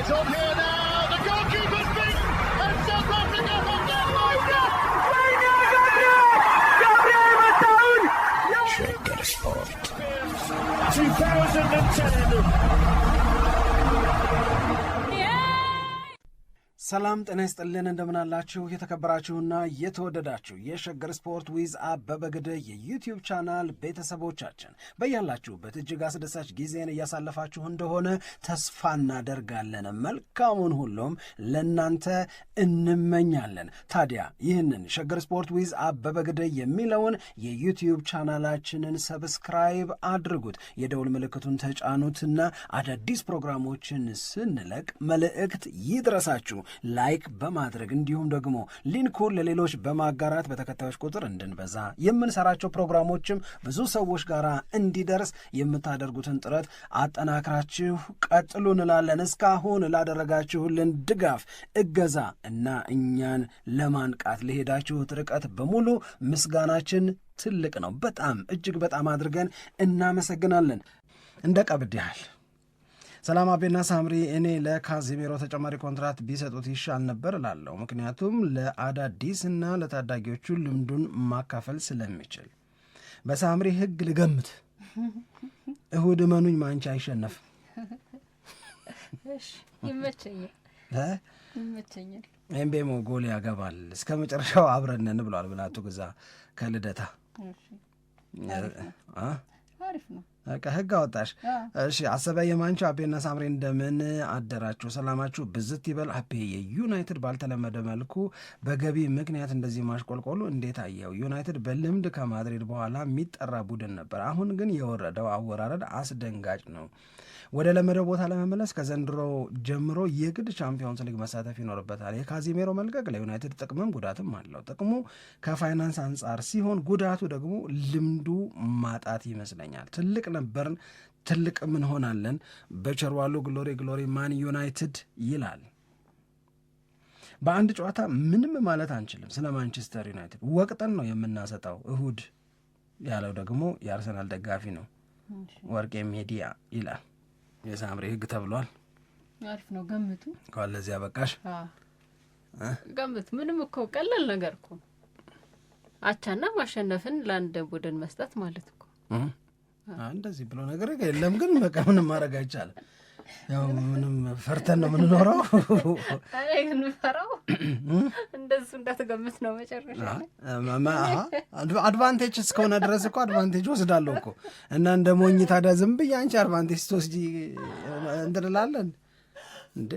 It's on here now. The goalkeeper's beat, and South Africa have done Shake Sport 2010. ሰላም ጤና ይስጥልን እንደምናላችሁ የተከበራችሁና የተወደዳችሁ የሸገር ስፖርት ዊዝ አበበ ግደይ የዩቲዩብ ቻናል ቤተሰቦቻችን በያላችሁበት እጅግ አስደሳች ጊዜን እያሳለፋችሁ እንደሆነ ተስፋ እናደርጋለን። መልካሙን ሁሉም ለናንተ እንመኛለን። ታዲያ ይህንን ሸገር ስፖርት ዊዝ አበበ ግደይ የሚለውን የዩቲዩብ ቻናላችንን ሰብስክራይብ አድርጉት፣ የደውል ምልክቱን ተጫኑትና አዳዲስ ፕሮግራሞችን ስንለቅ መልእክት ይድረሳችሁ። ላይክ በማድረግ እንዲሁም ደግሞ ሊንኩን ለሌሎች በማጋራት በተከታዮች ቁጥር እንድንበዛ የምንሰራቸው ፕሮግራሞችም ብዙ ሰዎች ጋር እንዲደርስ የምታደርጉትን ጥረት አጠናክራችሁ ቀጥሉ እንላለን። እስካሁን ላደረጋችሁልን ድጋፍ፣ እገዛ እና እኛን ለማንቃት ለሄዳችሁት ርቀት በሙሉ ምስጋናችን ትልቅ ነው። በጣም እጅግ በጣም አድርገን እናመሰግናለን። እንደ ቀብድ ያህል ሰላም አቤና ሳምሪ፣ እኔ ለካዚሜሮ ተጨማሪ ኮንትራት ቢሰጡት ይሻል ነበር እላለሁ። ምክንያቱም ለአዳዲስና ለታዳጊዎቹ ልምዱን ማካፈል ስለሚችል። በሳምሪ ሕግ ልገምት፣ እሁድ እመኑኝ ማንቻ አይሸነፍም። ይመቸኛል። ኤምቤሞ ጎል ያገባል፣ እስከ መጨረሻው አብረንን ብሏል ብላቱ ግዛ ከልደታ። አሪፍ ነው። ከህግ አወጣሽ። እሺ አሰበ የማንቹ አቤና ሳምሬ እንደምን አደራችሁ? ሰላማችሁ ብዝት ይበል። አቤ የዩናይትድ ባልተለመደ መልኩ በገቢ ምክንያት እንደዚህ ማሽቆልቆሉ እንዴት አየው? ዩናይትድ በልምድ ከማድሪድ በኋላ የሚጠራ ቡድን ነበር። አሁን ግን የወረደው አወራረድ አስደንጋጭ ነው። ወደ ለመደው ቦታ ለመመለስ ከዘንድሮ ጀምሮ የግድ ቻምፒዮንስ ሊግ መሳተፍ ይኖርበታል። የካዚሜሮ መልቀቅ ለዩናይትድ ጥቅምም ጉዳትም አለው። ጥቅሙ ከፋይናንስ አንጻር ሲሆን፣ ጉዳቱ ደግሞ ልምዱ ማጣት ይመስለኛል። ትልቅ ነበርን፣ ትልቅ ምን ሆናለን። በቸርዋሉ ግሎሪ ማን ዩናይትድ ይላል። በአንድ ጨዋታ ምንም ማለት አንችልም ስለ ማንቸስተር ዩናይትድ፣ ወቅጠን ነው የምናሰጣው እሁድ ያለው ደግሞ የአርሰናል ደጋፊ ነው። ወርቄ ሜዲያ ይላል። የሳምሪ ሕግ ተብሏል። አሪፍ ነው። ገምቱ እንኳን ለዚህ አበቃሽ። ገምቱ። ምንም እኮ ቀላል ነገር እኮ አቻና ማሸነፍን ለአንድ ቡድን መስጠት ማለት እኮ እንደዚህ ብሎ ነገር የለም። ግን በቃ ምንም ማድረግ አይቻልም። ያው ምንም ፈርተን ነው የምንኖረው። እንፈራው እንደሱ እንዳትገምት ነው መጨረሻ አድቫንቴጅ እስከሆነ ድረስ እኮ አድቫንቴጅ ወስዳለሁ እኮ እና እንደ ሞኝ ታዲያ ዝም ብዬ አንቺ አድቫንቴጅ ስትወስጂ እንትንላለን እንዴ?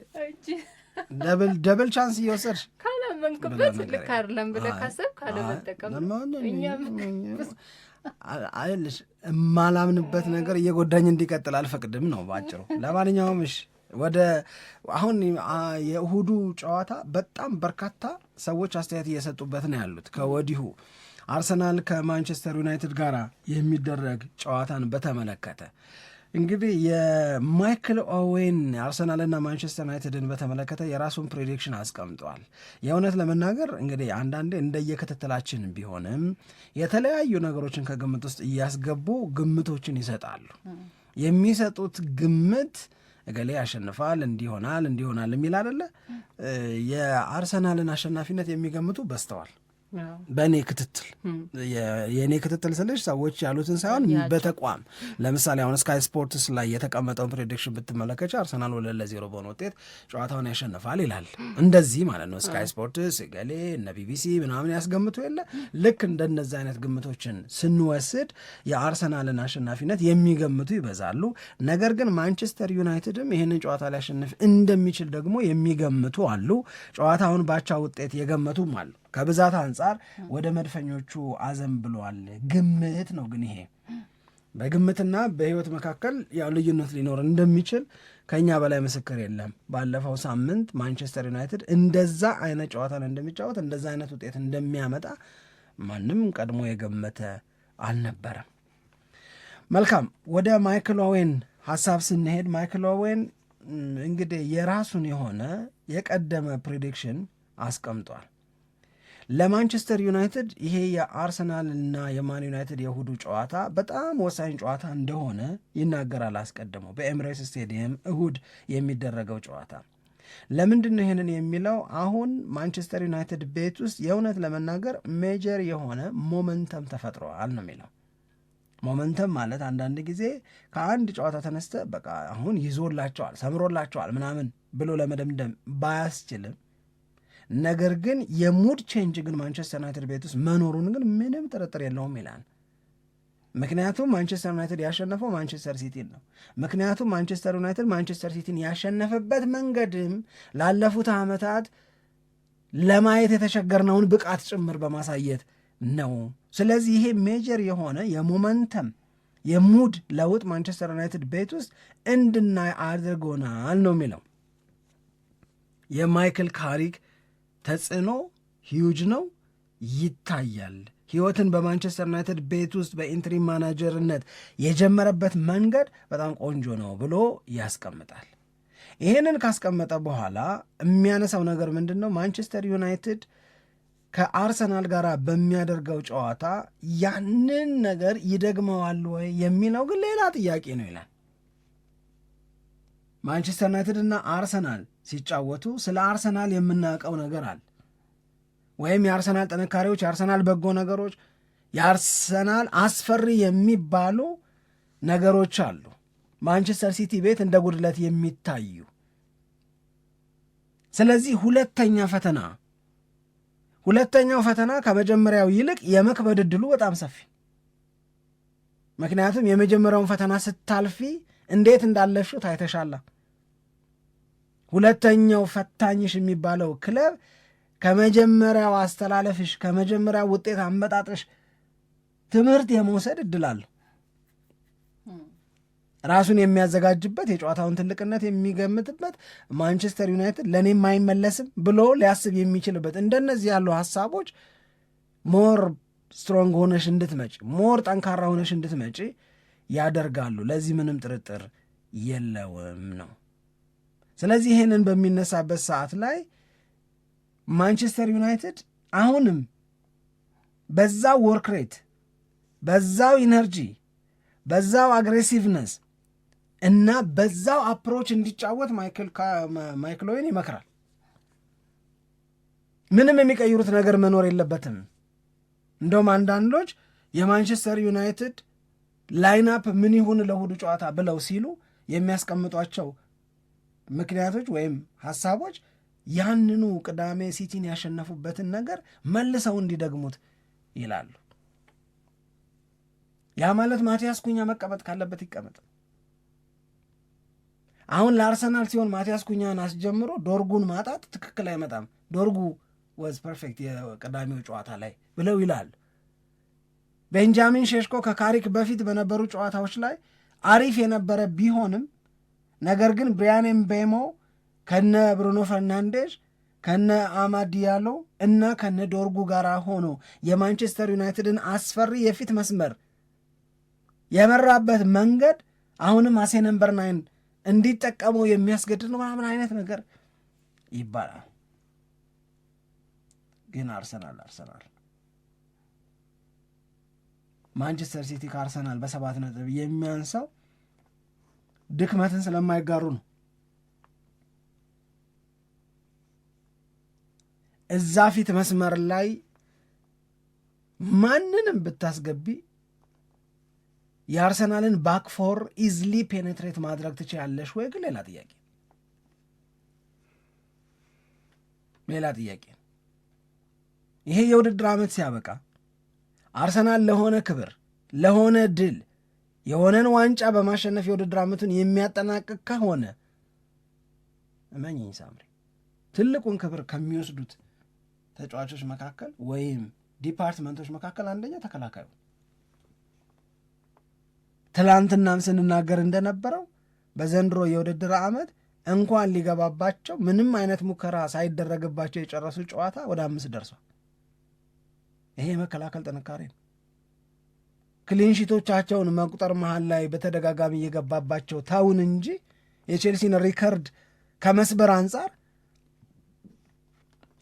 ደብል ቻንስ እየወሰድሽ ካላመንክበት ልክ አይደለም ብለህ ካሰብክ ካለመጠቀም አይልሽ የማላምንበት ነገር እየጎዳኝ እንዲቀጥል አልፈቅድም ነው ባጭሩ። ለማንኛውም እሺ ወደ አሁን የእሁዱ ጨዋታ በጣም በርካታ ሰዎች አስተያየት እየሰጡበት ነው ያሉት። ከወዲሁ አርሰናል ከማንቸስተር ዩናይትድ ጋር የሚደረግ ጨዋታን በተመለከተ እንግዲህ የማይክል ኦዌን አርሰናልና ማንቸስተር ዩናይትድን በተመለከተ የራሱን ፕሬዲክሽን አስቀምጧል። የእውነት ለመናገር እንግዲህ አንዳንዴ እንደየክትትላችን ቢሆንም የተለያዩ ነገሮችን ከግምት ውስጥ እያስገቡ ግምቶችን ይሰጣሉ። የሚሰጡት ግምት እገሌ ያሸንፋል እንዲሆናል የሚል አይደለ። የአርሰናልን አሸናፊነት የሚገምቱ በዝተዋል። በእኔ ክትትል የእኔ ክትትል ስልሽ ሰዎች ያሉትን ሳይሆን በተቋም ለምሳሌ አሁን ስካይ ስፖርትስ ላይ የተቀመጠውን ፕሬዲክሽን ብትመለከች አርሰናል 2-0 በሆነ ውጤት ጨዋታውን ያሸንፋል ይላል። እንደዚህ ማለት ነው። ስካይ ስፖርትስ ገሌ እነ ቢቢሲ ምናምን ያስገምቱ የለ። ልክ እንደነዚህ አይነት ግምቶችን ስንወስድ የአርሰናልን አሸናፊነት የሚገምቱ ይበዛሉ። ነገር ግን ማንቸስተር ዩናይትድም ይህንን ጨዋታ ሊያሸንፍ እንደሚችል ደግሞ የሚገምቱ አሉ። ጨዋታውን ባቻ ውጤት የገመቱም አሉ። ከብዛት አንጻር ወደ መድፈኞቹ አዘን ብለዋል። ግምት ነው ግን ይሄ በግምትና በህይወት መካከል ያው ልዩነት ሊኖር እንደሚችል ከኛ በላይ ምስክር የለም። ባለፈው ሳምንት ማንቸስተር ዩናይትድ እንደዛ አይነት ጨዋታን እንደሚጫወት እንደዛ አይነት ውጤት እንደሚያመጣ ማንም ቀድሞ የገመተ አልነበረም። መልካም ወደ ማይክል ኦዌን ሐሳብ ስንሄድ ማይክል ኦዌን እንግዲህ የራሱን የሆነ የቀደመ ፕሬዲክሽን አስቀምጧል። ለማንቸስተር ዩናይትድ ይሄ የአርሰናልና የማን ዩናይትድ የእሁዱ ጨዋታ በጣም ወሳኝ ጨዋታ እንደሆነ ይናገራል። አስቀድሞ በኤምሬትስ ስቴዲየም እሁድ የሚደረገው ጨዋታ ለምንድን ነው ይህንን የሚለው? አሁን ማንቸስተር ዩናይትድ ቤት ውስጥ የእውነት ለመናገር ሜጀር የሆነ ሞመንተም ተፈጥሯል ነው የሚለው። ሞመንተም ማለት አንዳንድ ጊዜ ከአንድ ጨዋታ ተነስተ በቃ አሁን ይዞላቸዋል ሰምሮላቸዋል ምናምን ብሎ ለመደምደም ባያስችልም፣ ነገር ግን የሙድ ቼንጅ ግን ማንቸስተር ዩናይትድ ቤት ውስጥ መኖሩን ግን ምንም ጥርጥር የለውም ይላል። ምክንያቱም ማንቸስተር ዩናይትድ ያሸነፈው ማንቸስተር ሲቲን ነው። ምክንያቱም ማንቸስተር ዩናይትድ ማንቸስተር ሲቲን ያሸነፈበት መንገድም ላለፉት ዓመታት ለማየት የተቸገርነውን ብቃት ጭምር በማሳየት ነው። ስለዚህ ይሄ ሜጀር የሆነ የሞመንተም የሙድ ለውጥ ማንቸስተር ዩናይትድ ቤት ውስጥ እንድናይ አድርጎናል ነው የሚለው። የማይክል ካሪክ ተጽዕኖ ሂዩጅ ነው፣ ይታያል። ህይወትን በማንቸስተር ዩናይትድ ቤት ውስጥ በኢንትሪም ማናጀርነት የጀመረበት መንገድ በጣም ቆንጆ ነው ብሎ ያስቀምጣል። ይህንን ካስቀመጠ በኋላ የሚያነሳው ነገር ምንድን ነው? ማንቸስተር ዩናይትድ ከአርሰናል ጋር በሚያደርገው ጨዋታ ያንን ነገር ይደግመዋል ወይ የሚለው ግን ሌላ ጥያቄ ነው ይላል። ማንቸስተር ዩናይትድ እና አርሰናል ሲጫወቱ ስለ አርሰናል የምናውቀው ነገር አለ፣ ወይም የአርሰናል ጥንካሬዎች፣ የአርሰናል በጎ ነገሮች፣ የአርሰናል አስፈሪ የሚባሉ ነገሮች አሉ ማንቸስተር ሲቲ ቤት እንደ ጉድለት የሚታዩ። ስለዚህ ሁለተኛው ፈተና ከመጀመሪያው ይልቅ የመክበድ ዕድሉ በጣም ሰፊ። ምክንያቱም የመጀመሪያውን ፈተና ስታልፊ እንዴት እንዳለፍሽው ታይተሻላ። ሁለተኛው ፈታኝሽ የሚባለው ክለብ ከመጀመሪያው አስተላለፍሽ ከመጀመሪያው ውጤት አመጣጥሽ ትምህርት የመውሰድ ዕድል አለው። ራሱን የሚያዘጋጅበት የጨዋታውን ትልቅነት የሚገምትበት ማንቸስተር ዩናይትድ ለእኔም አይመለስም ብሎ ሊያስብ የሚችልበት እንደነዚህ ያሉ ሀሳቦች ሞር ስትሮንግ ሆነሽ እንድትመጪ ሞር ጠንካራ ሆነሽ እንድትመጪ ያደርጋሉ። ለዚህ ምንም ጥርጥር የለውም ነው። ስለዚህ ይህንን በሚነሳበት ሰዓት ላይ ማንቸስተር ዩናይትድ አሁንም በዛው ወርክሬት፣ በዛው ኢነርጂ፣ በዛው አግሬሲቭነስ እና በዛው አፕሮች እንዲጫወት ማይክል ኦዌን ይመክራል። ምንም የሚቀይሩት ነገር መኖር የለበትም። እንደውም አንዳንዶች የማንቸስተር ዩናይትድ ላይናፕ ምን ይሁን ለእሁዱ ጨዋታ ብለው ሲሉ የሚያስቀምጧቸው ምክንያቶች ወይም ሀሳቦች ያንኑ ቅዳሜ ሲቲን ያሸነፉበትን ነገር መልሰው እንዲደግሙት ይላሉ። ያ ማለት ማቲያስ ኩኛ መቀመጥ ካለበት ይቀመጥ። አሁን ለአርሰናል ሲሆን ማቲያስ ኩኛን አስጀምሮ ዶርጉን ማጣት ትክክል አይመጣም። ዶርጉ ወዝ ፐርፌክት የቅዳሜው ጨዋታ ላይ ብለው ይላል። ቤንጃሚን ሼሽኮ ከካሪክ በፊት በነበሩ ጨዋታዎች ላይ አሪፍ የነበረ ቢሆንም ነገር ግን ብሪያን ኤምቤሞ ከነ ብሩኖ ፈርናንዴዝ ከነ አማድ ዲያሎ እና ከነ ዶርጉ ጋር ሆኖ የማንቸስተር ዩናይትድን አስፈሪ የፊት መስመር የመራበት መንገድ አሁንም አሴ ነምበር 9 እንዲጠቀመው የሚያስገድድ ነው ምናምን አይነት ነገር ይባላል። ግን አርሰናል ማንቸስተር ሲቲ ከአርሰናል በ7 ነጥብ የሚያንሰው ድክመትን ስለማይጋሩ ነው። እዛ ፊት መስመር ላይ ማንንም ብታስገቢ የአርሰናልን ባክፎር ኢዝሊ ፔኔትሬት ማድረግ ትችላለሽ ወይ? ግን ሌላ ጥያቄ። ይሄ የውድድር ዓመት ሲያበቃ አርሰናል ለሆነ ክብር፣ ለሆነ ድል፣ የሆነን ዋንጫ በማሸነፍ የውድድር ዓመቱን የሚያጠናቅቅ ከሆነ እመኚኝ ሳምሪ ትልቁን ክብር ከሚወስዱት ተጫዋቾች መካከል ወይም ዲፓርትመንቶች መካከል አንደኛ ተከላካዩ። ትላንትናም ስንናገር እንደነበረው በዘንድሮ የውድድር ዓመት እንኳን ሊገባባቸው ምንም አይነት ሙከራ ሳይደረግባቸው የጨረሱ ጨዋታ ወደ 5 ደርሷል። ይሄ የመከላከል ጥንካሬ ነው። ክሊንሺቶቻቸውን መቁጠር መሃል ላይ በተደጋጋሚ እየገባባቸው ታውን እንጂ የቼልሲን ሪከርድ ከመስበር አንጻር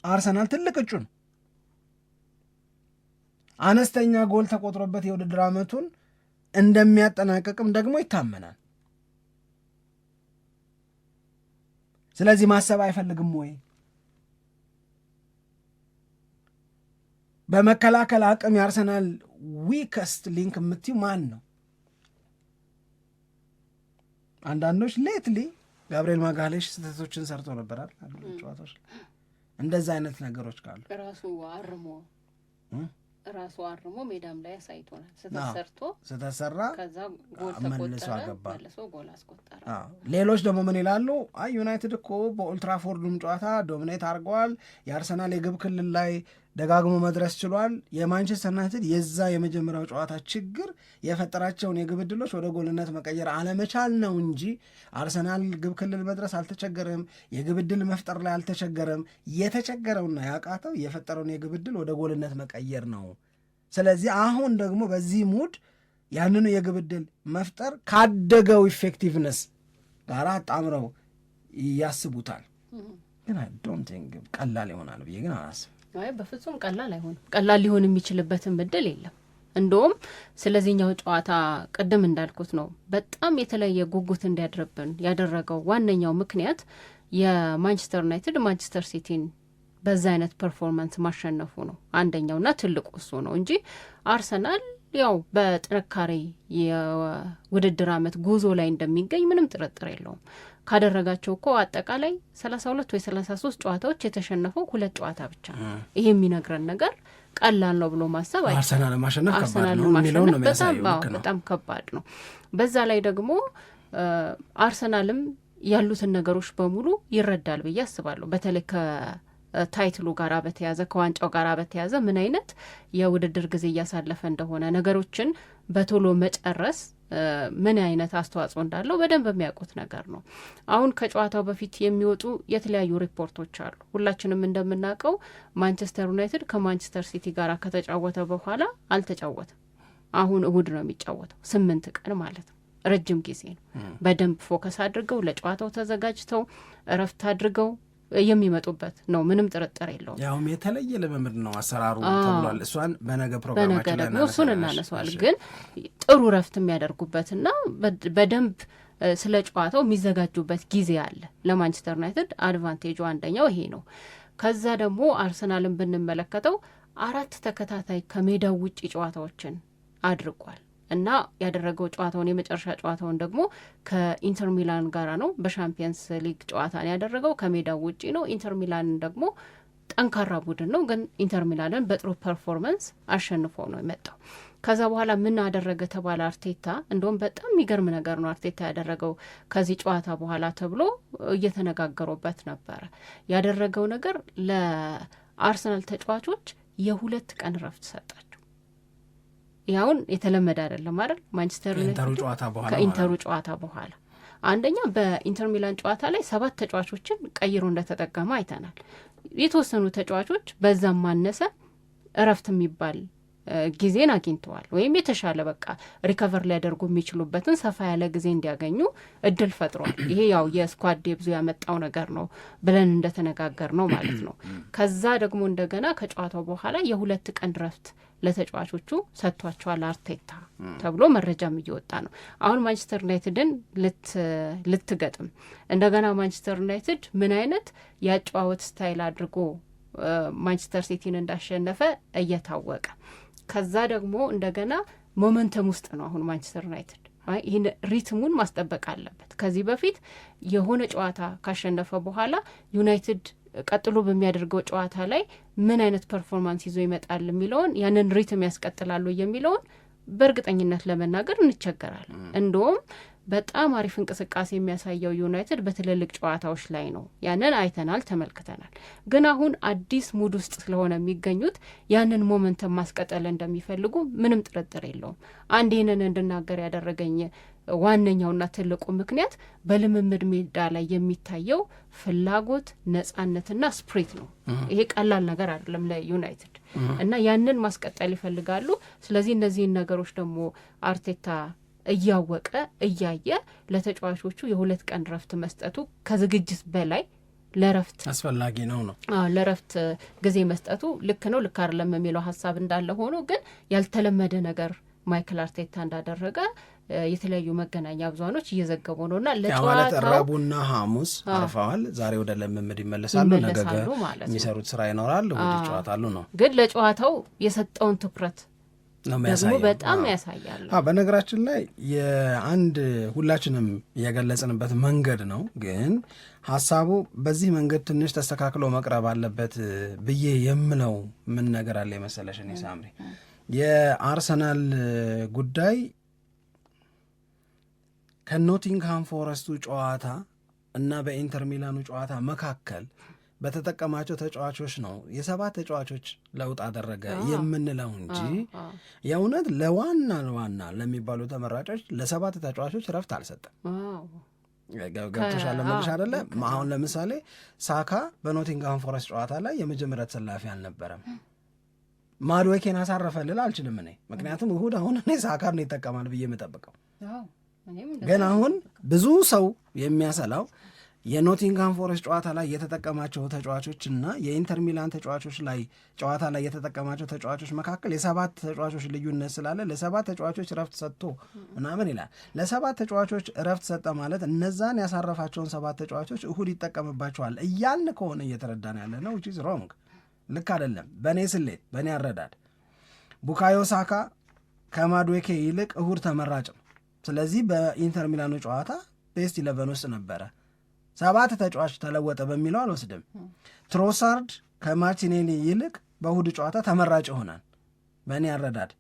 አርሰናል ትልቅ እጩ ነው። አነስተኛ ጎል ተቆጥሮበት የውድድር ዓመቱን እንደሚያጠናቀቅም ደግሞ ይታመናል። ስለዚህ ማሰብ አይፈልግም ወይ? በመከላከል አቅም የአርሰናል ዊከስት ሊንክ የምትዩ ማን ነው? አንዳንዶች ሌትሊ ጋብርኤል ማጋሌሽ ስህተቶችን ሰርቶ ነበራል ጨዋታዎች። እንደዛ አይነት ነገሮች ካሉ ራሱ አርሞ ሜዳም ላይ አሳይቶናል። ስህተት ሰራ፣ ከዛ ጎል ተቆጠረ፣ መልሶ ጎል አስቆጠረ። ሌሎች ደግሞ ምን ይላሉ? አይ ዩናይትድ እኮ በኦልትራፎርዱም ጨዋታ ዶሚኔት አድርገዋል፣ የአርሰናል የግብ ክልል ላይ ደጋግሞ መድረስ ችሏል። የማንቸስተር ዩናይትድ የዛ የመጀመሪያው ጨዋታ ችግር የፈጠራቸውን የግብ ዕድሎች ወደ ጎልነት መቀየር አለመቻል ነው እንጂ አርሰናል ግብ ክልል መድረስ አልተቸገረም፣ የግብ ዕድል መፍጠር ላይ አልተቸገረም። የተቸገረውና ያቃተው የፈጠረውን የግብ ዕድል ወደ ጎልነት መቀየር ነው። ስለዚህ አሁን ደግሞ በዚህ ሙድ ያንኑ የግብ ዕድል መፍጠር ካደገው ኢፌክቲቭነስ ጋር አጣምረው ያስቡታል። ግን አይ ዶንት ቲንክ ቀላል ይሆናል ብዬ ግን አላስብም። አይ በፍጹም ቀላል አይሆንም። ቀላል ሊሆን የሚችልበትን እድል የለም። እንደውም ስለዚህኛው ጨዋታ ቅድም እንዳልኩት ነው በጣም የተለየ ጉጉት እንዲያድርብን ያደረገው ዋነኛው ምክንያት የማንቸስተር ዩናይትድ ማንቸስተር ሲቲን በዛ አይነት ፐርፎርማንስ ማሸነፉ ነው። አንደኛውና ትልቁ እሱ ነው እንጂ አርሰናል ያው በጥንካሬ የውድድር ዓመት ጉዞ ላይ እንደሚገኝ ምንም ጥርጥር የለውም። ካደረጋቸው እኮ አጠቃላይ 32 ወይ 33 ጨዋታዎች የተሸነፈው 2 ጨዋታ ብቻ ነው። ይሄ የሚነግረን ነገር ቀላል ነው ብሎ ማሰብ አይቻልም። አርሰናል ማሸነፍ ከባድ ነው የሚለው ነው የሚያሳየው። በጣም ከባድ ነው። በዛ ላይ ደግሞ አርሰናልም ያሉትን ነገሮች በሙሉ ይረዳል ብዬ አስባለሁ። በተለይ ከታይትሉ ጋር በተያዘ ከዋንጫው ጋር በተያዘ ምን አይነት የውድድር ጊዜ እያሳለፈ እንደሆነ ነገሮችን በቶሎ መጨረስ ምን አይነት አስተዋጽኦ እንዳለው በደንብ የሚያውቁት ነገር ነው። አሁን ከጨዋታው በፊት የሚወጡ የተለያዩ ሪፖርቶች አሉ። ሁላችንም እንደምናውቀው ማንቸስተር ዩናይትድ ከማንቸስተር ሲቲ ጋር ከተጫወተ በኋላ አልተጫወተም። አሁን እሁድ ነው የሚጫወተው፣ 8 ቀን ማለት ነው። ረጅም ጊዜ ነው። በደንብ ፎከስ አድርገው ለጨዋታው ተዘጋጅተው እረፍት አድርገው የሚመጡበት ነው። ምንም ጥርጥር የለውም። ያውም የተለየ ልምምድ ነው አሰራሩ ተብሏል። እሷን በነገ ፕሮግራማችን ላይ እሱን እናነሳዋል። ግን ጥሩ ረፍት የሚያደርጉበትና በደንብ ስለ ጨዋታው የሚዘጋጁበት ጊዜ አለ። ለማንቸስተር ዩናይትድ አድቫንቴጁ አንደኛው ይሄ ነው። ከዛ ደግሞ አርሰናልን ብንመለከተው 4 ተከታታይ ከሜዳው ውጪ ጨዋታዎችን አድርጓል እና ያደረገው ጨዋታውን የመጨረሻ ጨዋታውን ደግሞ ከኢንተር ሚላን ጋራ ነው። በሻምፒየንስ ሊግ ጨዋታን ያደረገው ከሜዳው ውጪ ነው። ኢንተር ሚላን ደግሞ ጠንካራ ቡድን ነው፣ ግን ኢንተር ሚላንን በጥሩ ፐርፎርመንስ አሸንፎ ነው የመጣው። ከዛ በኋላ ምን አደረገ ተባለ አርቴታ። እንደውም በጣም የሚገርም ነገር ነው አርቴታ ያደረገው ከዚህ ጨዋታ በኋላ ተብሎ እየተነጋገሩበት ነበረ። ያደረገው ነገር ለአርሰናል ተጫዋቾች የ2 ቀን ረፍት ሰጣቸው። ያውን የተለመደ አይደለም አይደል? ማንቸስተር ዩናይትድ ከኢንተሩ ጨዋታ በኋላ አንደኛ በኢንተር ሚላን ጨዋታ ላይ 7 ተጫዋቾችን ቀይሮ እንደተጠቀመ አይተናል። የተወሰኑ ተጫዋቾች በዛም ማነሰ እረፍት የሚባል ጊዜን አግኝተዋል፣ ወይም የተሻለ በቃ ሪከቨር ሊያደርጉ የሚችሉበትን ሰፋ ያለ ጊዜ እንዲያገኙ እድል ፈጥሯል። ይሄ ያው የስኳድ ዴብዙ ያመጣው ነገር ነው ብለን እንደተነጋገር ነው ማለት ነው። ከዛ ደግሞ እንደገና ከጨዋታው በኋላ የ2 ቀን ረፍት ለተጫዋቾቹ ሰጥቷቸዋል አርቴታ ተብሎ መረጃም እየወጣ ነው። አሁን ማንቸስተር ዩናይትድን ልትገጥም እንደገና ማንቸስተር ዩናይትድ ምን አይነት የአጨዋወት ስታይል አድርጎ ማንቸስተር ሲቲን እንዳሸነፈ እየታወቀ ከዛ ደግሞ እንደገና ሞመንተም ውስጥ ነው አሁን ማንቸስተር ዩናይትድ። ይህን ሪትሙን ማስጠበቅ አለበት። ከዚህ በፊት የሆነ ጨዋታ ካሸነፈ በኋላ ዩናይትድ ቀጥሎ በሚያደርገው ጨዋታ ላይ ምን አይነት ፐርፎርማንስ ይዞ ይመጣል የሚለውን ያንን ሪትም ያስቀጥላሉ የሚለውን በእርግጠኝነት ለመናገር እንቸገራለን። እንደውም በጣም አሪፍ እንቅስቃሴ የሚያሳየው ዩናይትድ በትልልቅ ጨዋታዎች ላይ ነው። ያንን አይተናል፣ ተመልክተናል። ግን አሁን አዲስ ሙድ ውስጥ ስለሆነ የሚገኙት ያንን ሞመንተም ማስቀጠል እንደሚፈልጉ ምንም ጥርጥር የለውም። አንድ ይህንን እንድናገር ያደረገኝ ዋነኛውና ትልቁ ምክንያት በልምምድ ሜዳ ላይ የሚታየው ፍላጎት፣ ነጻነትና ስፕሪት ነው። ይሄ ቀላል ነገር አይደለም ለዩናይትድ እና ያንን ማስቀጠል ይፈልጋሉ። ስለዚህ እነዚህን ነገሮች ደግሞ አርቴታ እያወቀ እያየ ለተጫዋቾቹ የ2 ቀን ረፍት መስጠቱ ከዝግጅት በላይ ለረፍት አስፈላጊ ነው። ለረፍት ጊዜ መስጠቱ ልክ ነው ልክ አይደለም የሚለው ሀሳብ እንዳለ ሆኖ ግን ያልተለመደ ነገር ማይክል አርቴታ እንዳደረገ የተለያዩ መገናኛ ብዙሃኖች እየዘገቡ ነውና ለጨዋታው ረቡዕና ሐሙስ አርፈዋል። ዛሬ ወደ ልምምድ ይመለሳሉ። ነገ የሚሰሩት ስራ ይኖራል። ወደ ጨዋታሉ ነው። ግን ለጨዋታው የሰጠውን ትኩረት ደግሞ በጣም ያሳያል። በነገራችን ላይ የአንድ ሁላችንም የገለጽንበት መንገድ ነው። ግን ሀሳቡ በዚህ መንገድ ትንሽ ተስተካክሎ መቅረብ አለበት ብዬ የምለው ምን ነገር አለ የመሰለሽ እኔ ሳምሪ የአርሰናል ጉዳይ ከኖቲንግሃም ፎረስቱ ጨዋታ እና በኢንተር ሚላኑ ጨዋታ መካከል በተጠቀማቸው ተጫዋቾች ነው የ7 ተጫዋቾች ለውጥ አደረገ የምንለው እንጂ የእውነት ለዋና ለሚባሉ ተመራጮች ለ7 ተጫዋቾች ረፍት አልሰጠም። ገብተሻል መልሽ አይደለ? አሁን ለምሳሌ ሳካ በኖቲንግሃም ፎረስት ጨዋታ ላይ የመጀመሪያ ተሰላፊ አልነበረም። ማድዌኬን አሳረፈ ልል አልችልም እኔ፣ ምክንያቱም እሁድ አሁን እኔ ሳካር ነው ይጠቀማል ብዬ የምጠብቀው። ግን አሁን ብዙ ሰው የሚያሰላው የኖቲንግሃም ፎረስት ጨዋታ ላይ የተጠቀማቸው ተጫዋቾች እና የኢንተር ሚላን ተጫዋቾች ላይ ጨዋታ ላይ የተጠቀማቸው ተጫዋቾች መካከል የ7 ተጫዋቾች ልዩነት ስላለ ለ7 ተጫዋቾች ረፍት ሰጥቶ ምናምን ይላል። ለ7 ተጫዋቾች ረፍት ሰጠ ማለት እነዛን ያሳረፋቸውን 7 ተጫዋቾች እሁድ ይጠቀምባቸዋል እያልን ከሆነ እየተረዳን ያለ ነው። which is wrong፣ ልክ አይደለም። በእኔ ስሌት፣ በእኔ አረዳድ ቡካዮ ሳካ ከማድዌኬ ይልቅ እሁድ ተመራጭ ነው። ስለዚህ በኢንተር ሚላኑ ጨዋታ ቤስት 11 ውስጥ ነበረ። 7 ተጫዋች ተለወጠ በሚለው አልወስድም። ትሮሳርድ ከማርቲኔሊ ይልቅ በእሁድ ጨዋታ ተመራጭ ይሆናል በእኔ አረዳድ።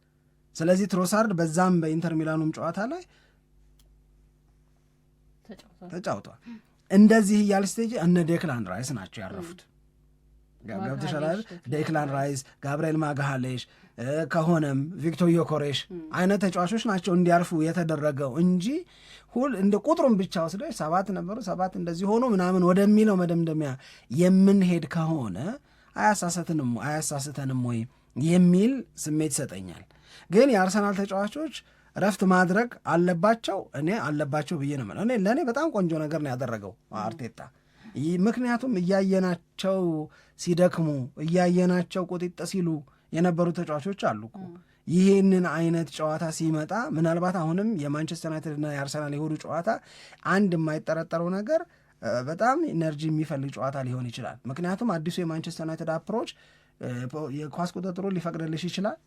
ስለዚህ ትሮሳርድ በዛም በኢንተር ሚላኑም ጨዋታ ላይ ተጫውቷል። እንደዚህ እያል ስቴጅ እነ ዴክላን ራይስ ናቸው ያረፉት። ገብተሻል? ዴክላን ራይስ፣ ጋብርኤል ማጋሃሌሽ ከሆነም ቪክቶር ዮኮሬሽ አይነት ተጫዋቾች ናቸው እንዲያርፉ የተደረገው እንጂ እንደ ቁጥሩን ብቻ ወስደሽ 7 ነበሩ 7 እንደዚህ ሆኖ ምናምን ወደሚለው መደምደሚያ የምንሄድ ከሆነ አያሳስተንም ወይ የሚል ስሜት ይሰጠኛል። ግን የአርሰናል ተጫዋቾች ረፍት ማድረግ አለባቸው። እኔ አለባቸው ብዬ ነው። ለእኔ በጣም ቆንጆ ነገር ነው ያደረገው አርቴታ። ምክንያቱም እያየናቸው ሲደክሙ እያየናቸው ቁጢጥ ሲሉ የነበሩ ተጫዋቾች አሉ። ይህንን አይነት ጨዋታ ሲመጣ ምናልባት አሁንም የማንቸስተር ዩናይትድና የአርሰናል የሆዱ ጨዋታ አንድ የማይጠረጠረው ነገር በጣም ኢነርጂ የሚፈልግ ጨዋታ ሊሆን ይችላል። ምክንያቱም አዲሱ የማንቸስተር ዩናይትድ አፕሮች የኳስ ቁጥጥሩ ሊፈቅድልሽ ይችላል።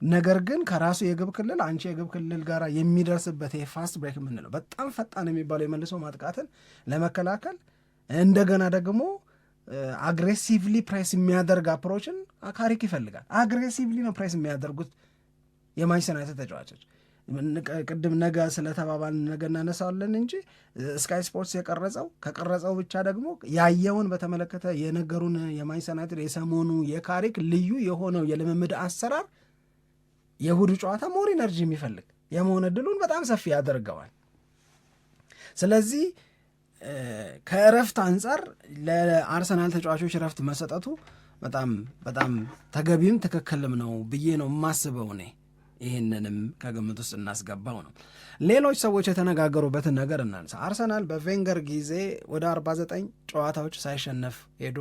ነገር ግን ከራሱ የግብ ክልል አንቺ የግብ ክልል ጋር የሚደርስበት የፋስት ብሬክ የምንለው በጣም ፈጣን የሚባለው የመልሶ ማጥቃትን ለመከላከል እንደገና ደግሞ አግሬሲቭሊ ፕሬስ የሚያደርግ አፕሮችን ካሪክ ይፈልጋል። አግሬሲቭሊ ነው ፕሬስ የሚያደርጉት የማንቸስተር ዩናይትድ ተጫዋቾች። ቅድም ነገ ስለተባባል ነገ እናነሳዋለን እንጂ ስካይ ስፖርትስ ከቀረጸው ብቻ ደግሞ ያየውን በተመለከተ የነገሩን የማንቸስተር ዩናይትድ የሰሞኑ የካሪክ ልዩ የሆነው የልምምድ አሰራር የእሁዱ ጨዋታ ሞር ኢነርጂ የሚፈልግ የመሆን ዕድሉን በጣም ሰፊ ያደርገዋል። ስለዚህ ከእረፍት አንጻር ለአርሰናል ተጫዋቾች እረፍት መሰጠቱ በጣም በጣም ተገቢም ትክክልም ነው ብዬ ነው የማስበው እኔ። ይህንንም ከግምት ውስጥ እናስገባው ነው። ሌሎች ሰዎች የተነጋገሩበትን ነገር እናንሳ። አርሰናል በቬንገር ጊዜ ወደ 49 ጨዋታዎች ሳይሸነፍ ሄዶ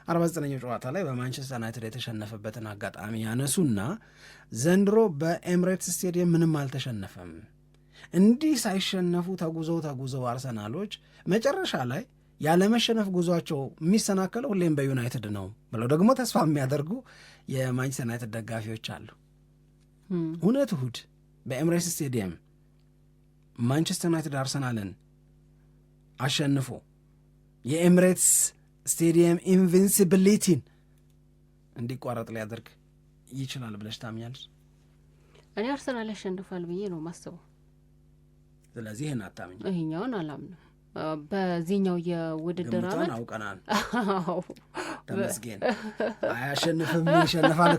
49ኛው ጨዋታ ላይ በማንቸስተር ዩናይትድ የተሸነፈበትን አጋጣሚ ያነሱና ዘንድሮ በኤምሬትስ ስቴዲየም ምንም አልተሸነፈም። እንዲህ ሳይሸነፉ ተጉዘው አርሰናሎች መጨረሻ ላይ ያለመሸነፍ ጉዟቸው የሚሰናከለው ሁሌም በዩናይትድ ነው ብለው ደግሞ ተስፋ የሚያደርጉ የማንቸስተር ዩናይትድ ደጋፊዎች አሉ። እውነት እሁድ በኤምሬትስ ስቴዲየም ማንቸስተር ዩናይትድ አርሰናልን አሸንፎ የኤምሬትስ ስቴዲየም ኢንቪንሲቢሊቲን እንዲቋረጥ ሊያደርግ ይችላል ብለሽ ታምኛለሽ? እኔ አርሰናል ያሸንፋል ብዬ ነው ማስበው። ስለዚህ ይህን አታምኝ? ይሄኛውን አላምንም። በዚህኛው የውድድር ዓመት አውቀናል። ተመስገን። አያሸንፍም ይሸንፋል።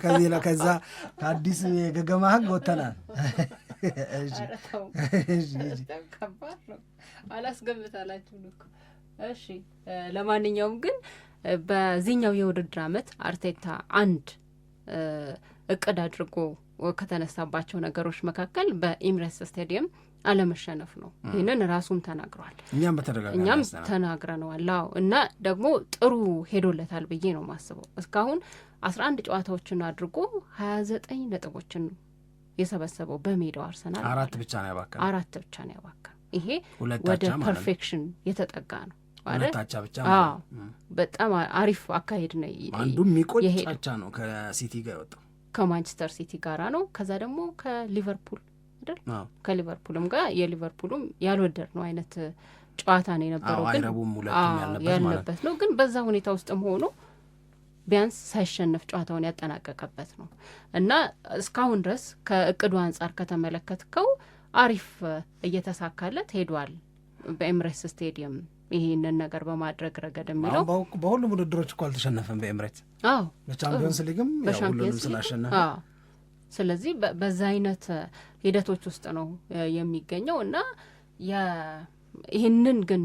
ከዛ ከአዲስ የገገማ ህግ ወጥተናል። አላስገምታላችሁ እኮ። እሺ፣ ለማንኛውም ግን በዚህኛው የውድድር ዓመት አርቴታ አንድ እቅድ አድርጎ ከተነሳባቸው ነገሮች መካከል በኤምሬትስ ስታዲየም አለመሸነፍ ነው። ይህንን ራሱም ተናግሯል፣ እኛም ተናግረነዋል። እና ደግሞ ጥሩ ሄዶለታል ብዬ ነው ማስበው። እስካሁን 11 ጨዋታዎችን አድርጎ 29 ነጥቦችን የሰበሰበው በሜዳው አርሰናል 4 ብቻ ነው ያባከነው። 4 ብቻ ነው ያባከነው። ይሄ ወደ ፐርፌክሽን የተጠጋ ነው አይደል? ታቻ ብቻ በጣም አሪፍ አካሄድ ነው። አንዱ የሚቆጭ አቻ ነው ከሲቲ ጋር የወጣው ከማንቸስተር ሲቲ ጋራ ነው። ከዛ ደግሞ ከሊቨርፑል አይደል? ከሊቨርፑልም ጋር የሊቨርፑልም ያልወደድ ነው አይነት ጨዋታ ነው የነበረው፣ ግን ያለበት ነው። ግን በዛ ሁኔታ ውስጥም ሆኖ ቢያንስ ሳይሸነፍ ጨዋታውን ያጠናቀቀበት ነው እና እስካሁን ድረስ ከእቅዱ አንጻር ከተመለከትከው አሪፍ እየተሳካለት ሄዷል በኤምሬትስ ስቴዲየም ይህንን ነገር በማድረግ ረገድ የሚለው በሁሉም ውድድሮች እኮ አልተሸነፈም በኤምሬትስ። በቻምፒዮንስ ሊግም ሁሉንም ስላሸነፈ ስለዚህ በዛ አይነት ሂደቶች ውስጥ ነው የሚገኘው እና ይህንን ግን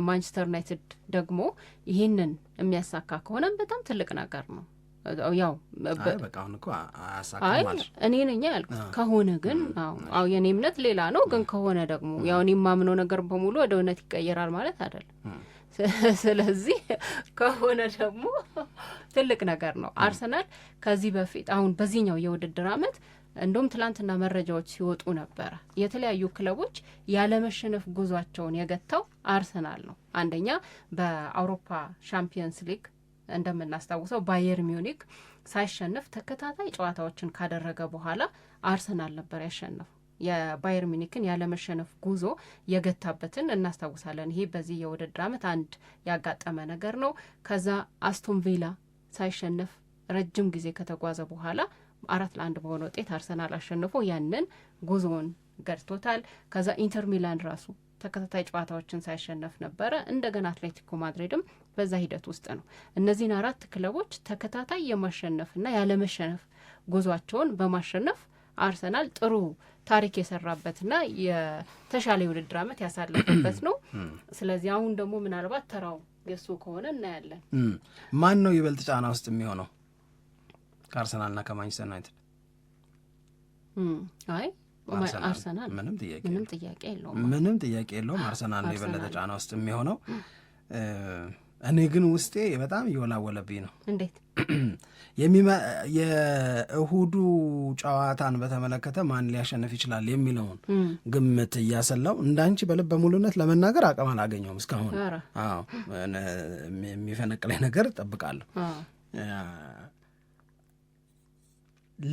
ማንቸስተር ዩናይትድ ደግሞ ይህንን የሚያሳካ ከሆነ በጣም ትልቅ ነገር ነው። ያው እኔ ነኝ ያልኩት ከሆነ ግን የኔ እምነት ሌላ ነው። ግን ከሆነ ደግሞ ያው እኔ የማምነው ነገር በሙሉ ወደ እውነት ይቀየራል ማለት አይደለም። ስለዚህ ከሆነ ደግሞ ትልቅ ነገር ነው። አርሰናል ከዚህ በፊት አሁን በዚህኛው የውድድር ዓመት እንደውም ትላንትና መረጃዎች ሲወጡ ነበረ የተለያዩ ክለቦች ያለመሸነፍ ጉዟቸውን የገታው አርሰናል ነው። አንደኛ በአውሮፓ ሻምፒየንስ ሊግ እንደምናስታውሰው ባየር ሚዩኒክ ሳይሸነፍ ተከታታይ ጨዋታዎችን ካደረገ በኋላ አርሰናል ነበር ያሸነፈው። የባየር ሚኒክን ያለመሸነፍ ጉዞ የገታበትን እናስታውሳለን። ይሄ በዚህ የውድድር ዓመት አንድ ያጋጠመ ነገር ነው። ከዛ አስቶን ቪላ ሳይሸነፍ ረጅም ጊዜ ከተጓዘ በኋላ 4-1 በሆነ ውጤት አርሰናል አሸንፎ ያንን ጉዞውን ገድቶታል። ከዛ ኢንተር ሚላን ራሱ ተከታታይ ጨዋታዎችን ሳይሸነፍ ነበረ። እንደገና አትሌቲኮ ማድሪድም በዛ ሂደት ውስጥ ነው። እነዚህን 4 ክለቦች ተከታታይ የማሸነፍና ያለመሸነፍ ጉዟቸውን በማሸነፍ አርሰናል ጥሩ ታሪክ የሰራበትና የተሻለ የውድድር ዓመት ያሳለፈበት ነው። ስለዚህ አሁን ደግሞ ምናልባት ተራው የሱ ከሆነ እናያለን። ማን ነው ይበልጥ ጫና ውስጥ የሚሆነው ከአርሰናልና ከማንቸስተር ዩናይትድ? አይ አርሰናል ምንም ጥያቄ የለውም። አርሰናል ነው የበለጠ ጫና ውስጥ የሚሆነው። እኔ ግን ውስጤ በጣም እየወላወለብኝ ነው። እንዴት የእሁዱ ጨዋታን በተመለከተ ማን ሊያሸንፍ ይችላል የሚለውን ግምት እያሰላው እንዳንቺ በልበ ሙሉነት ለመናገር አቅም አላገኘውም እስካሁን። የሚፈነቅለኝ ነገር እጠብቃለሁ።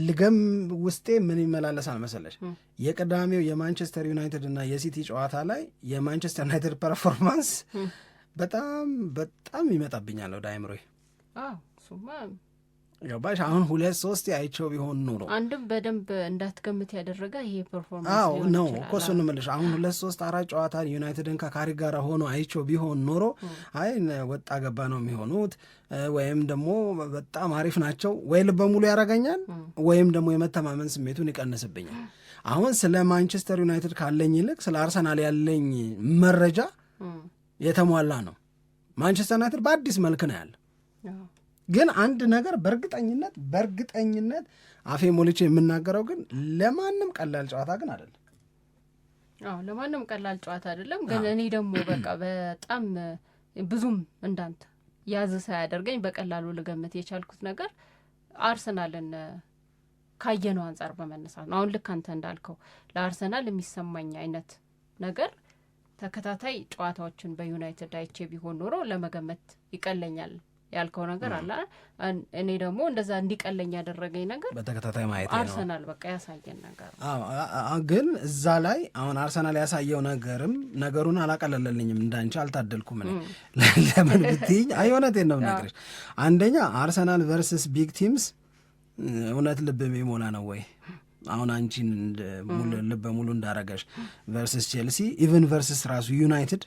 ልገም ውስጤ ምን ይመላለሳል መሰለሽ? የቀዳሚው የማንቸስተር ዩናይትድ እና የሲቲ ጨዋታ ላይ የማንቸስተር ዩናይትድ ፐርፎርማንስ በጣም በጣም ይመጣብኛል ወደ አይምሮዬ። ገባሽ? አሁን 2-3 አይቸው ቢሆን ኖሮ አንድም በደንብ እንዳትገምት ያደረገ ይሄ ፐርፎርማንስ ነው እኮ እሱን እምልሽ። አሁን 2-3-4 ጨዋታ ዩናይትድን ከካሪ ጋር ሆኖ አይቸው ቢሆን ኖሮ አይ ወጣ ገባ ነው የሚሆኑት፣ ወይም ደግሞ በጣም አሪፍ ናቸው ወይ ልበ ሙሉ ያደርገኛል፣ ወይም ደግሞ የመተማመን ስሜቱን ይቀንስብኛል። አሁን ስለ ማንቸስተር ዩናይትድ ካለኝ ይልቅ ስለ አርሰናል ያለኝ መረጃ የተሟላ ነው። ማንቸስተር ዩናይትድ በአዲስ መልክ ነው ያለ። ግን አንድ ነገር በእርግጠኝነት አፌ ሞልቼ የምናገረው ግን ለማንም ቀላል ጨዋታ ግን አይደለም። ለማንም ቀላል ጨዋታ አይደለም። ግን እኔ ደግሞ በቃ በጣም ብዙም እንዳንተ ያዝ ሳያደርገኝ በቀላሉ ልገምት የቻልኩት ነገር አርሰናልን ካየነው አንጻር በመነሳት ነው። አሁን ልክ አንተ እንዳልከው ለአርሰናል የሚሰማኝ አይነት ነገር ተከታታይ ጨዋታዎችን በዩናይትድ አይቼ ቢሆን ኖሮ ለመገመት ይቀለኛል ያልከው ነገር አለ። እኔ ደግሞ እንደዛ እንዲቀለኝ ያደረገኝ ነገር በተከታታይ ማየት ነው። አርሰናል በቃ ያሳየን ነገር ግን እዛ ላይ አሁን አርሰናል ያሳየው ነገሩን አላቀለለልኝም። እንዳንቺ አልታደልኩም። ለምን ብትይኝ እውነቴን ነው የምነግርሽ። አንደኛ አርሰናል ቨርስስ ቢግ ቲምስ እውነት ልብ የሚሞላ ነው ወይ? አሁን አንቺን ልበ ሙሉ እንዳረገሽ ቨርስስ ቼልሲ ኢቨን ቨርስስ ራሱ ዩናይትድ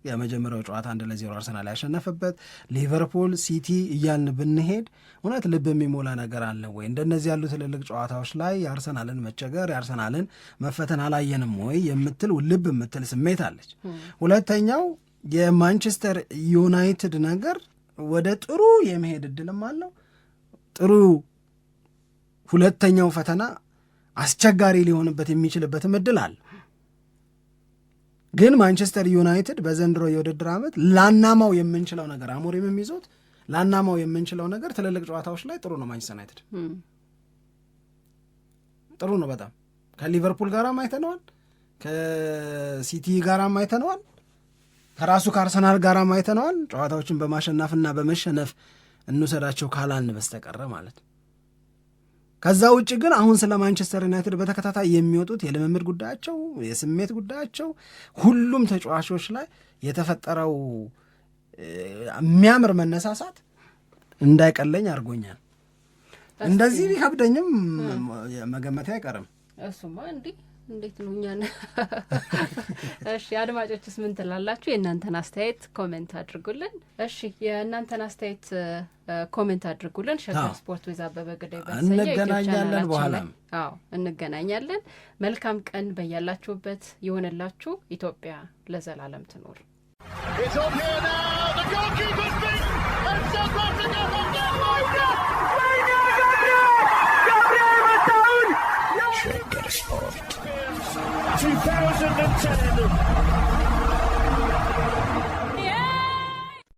የመጀመሪያው ጨዋታ 1-0 አርሰናል ያሸነፈበት፣ ሊቨርፑል፣ ሲቲ እያልን ብንሄድ እውነት ልብ የሚሞላ ነገር አለ ወይ? እንደነዚህ ያሉ ትልልቅ ጨዋታዎች ላይ የአርሰናልን መቸገር የአርሰናልን መፈተን አላየንም ወይ የምትል ልብ የምትል ስሜት አለች። ሁለተኛው የማንቸስተር ዩናይትድ ነገር ወደ ጥሩ የመሄድ እድልም አለው። ጥሩ ሁለተኛው ፈተና አስቸጋሪ ሊሆንበት የሚችልበትም እድል አለ። ግን ማንቸስተር ዩናይትድ በዘንድሮ የውድድር ዓመት ላናማው የምንችለው ነገር አሞሪም የሚይዙት ላናማው የምንችለው ነገር ትልልቅ ጨዋታዎች ላይ ጥሩ ነው። ማንቸስተር ዩናይትድ ጥሩ ነው በጣም ከሊቨርፑል ጋራም አይተነዋል፣ ከሲቲ ጋራም አይተነዋል፣ ከራሱ ከአርሰናል ጋራም አይተነዋል። ጨዋታዎችን በማሸነፍና በመሸነፍ እንውሰዳቸው ካላልን በስተቀረ ማለት ነው። ከዛ ውጭ ግን አሁን ስለ ማንቸስተር ዩናይትድ በተከታታይ የሚወጡት የልምምድ ጉዳያቸው፣ የስሜት ጉዳያቸው፣ ሁሉም ተጫዋቾች ላይ የተፈጠረው የሚያምር መነሳሳት እንዳይቀለኝ አድርጎኛል። እንደዚህ ቢከብደኝም መገመቴ አይቀርም። እሱማ እንዴት ነው እኛን እሺ አድማጮችስ ምን ትላላችሁ? የእናንተን አስተያየት ኮሜንት አድርጉልን። እሺ የእናንተን አስተያየት ኮሜንት አድርጉልን። ሸገር ስፖርት ዊዝ አበበ ግደይ እንገናኛለን። በኋላም እንገናኛለን። መልካም ቀን በያላችሁበት ይሆንላችሁ። ኢትዮጵያ ለዘላለም ትኖር።